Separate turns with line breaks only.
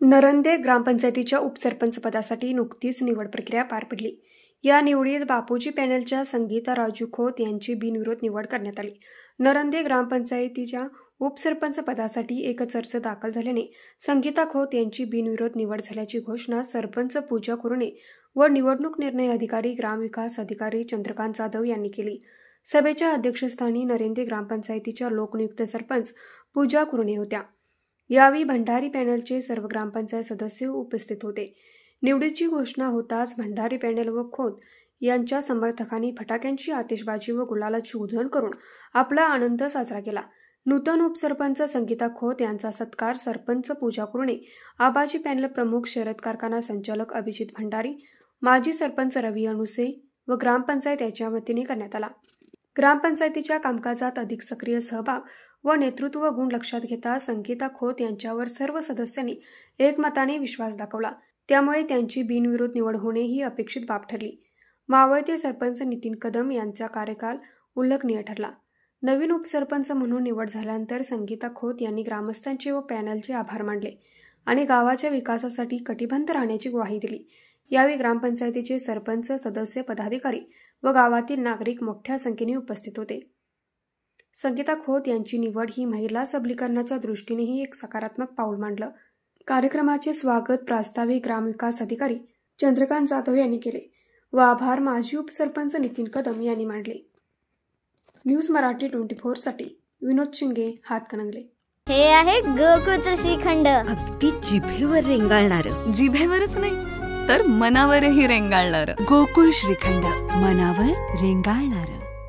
नरंदे ग्रामपंचायतीच्या उपसरपंच पदासाठी नुकतीच निवड प्रक्रिया पार पडली। या निवडीत बापूजी पॅनलच्या संगीता राजू खोत यांची बिनविरोध निवड करण्यात आली। नरंदे ग्रामपंचायतीच्या उपसरपंच पदासाठी एकच अर्ज दाखल झाल्याने संगीता खोत यांची बिनविरोध निवड झाल्याची घोषणा सरपंच पूजा कुरणे व निवडणूक निर्णय अधिकारी ग्रामविकास अधिकारी चंद्रकांत जाधव यांनी केली। सभेच्या अध्यक्षस्थानी नरंदे ग्रामपंचायतीच्या लोकनियुक्त सरपंच पूजा कुरणे होत्या। यावेळी भंडारी पॅनलचे सर्व ग्रामपंचायत सदस्य उपस्थित होते। निवडीची घोषणा होताच भंडारी पॅनल व खोत यांच्या समर्थकांनी फटाक्यांची आतिषबाजी व गुलालाची उधळण करून आपला आनंद साजरा केला। नूतन उपसरपंच संगीता खोत यांचा सत्कार सरपंच पूजा कुरणे, आबाजी पॅनल प्रमुख शरद कारखाना संचालक अभिजित भंडारी, माजी सरपंच रवी अणुसे व ग्रामपंचायत यांच्या वतीने करण्यात आला। ग्रामपंचायतीच्या कामकाजात अधिक सक्रिय सहभाग व नेतृत्व गुण लक्षात घेता संगीता खोत यांच्यावर सर्व सदस्यांनी एकमताने विश्वास दाखवला। त्यामुळे त्यांची बिनविरोध निवड होणे ही अपेक्षित बाब ठरली। मावळते सरपंच नितीन कदम यांचा कार्यकाल उल्लेखनीय ठरला। नवीन उपसरपंच म्हणून निवड झाल्यानंतर संगीता खोत यांनी ग्रामस्थांचे व पॅनलचे आभार मानले आणि गावाच्या विकासासाठी कटिबद्ध राहण्याची ग्वाही दिली। यावेळी ग्रामपंचायतीचे सरपंच, सदस्य, पदाधिकारी व गावातील नागरिक मोठ्या संख्येने उपस्थित होते। संगीता खोत यांची निवड ही महिला सबलीकरणाच्या दृष्टीनेही एक सकारात्मक पाऊल मानलं। कार्यक्रमाचे स्वागत प्रास्ताविक ग्रामविकास अधिकारी चंद्रकांत जाधव यांनी केले व आभार माजी उपसरपंच नितीन कदम यांनी मांडले। न्यूज मराठी 24 साठी विनोद शिंगे, हातकणंगले।
हे आहे गोकुळचं श्रीखंड,
अगदी जिभेवर रेंगाळणारं,
जिभेवरच नाही तर मनावरही रेंगाळणारं
गोकुळ श्रीखंड, मनावर रेंगाळणारं।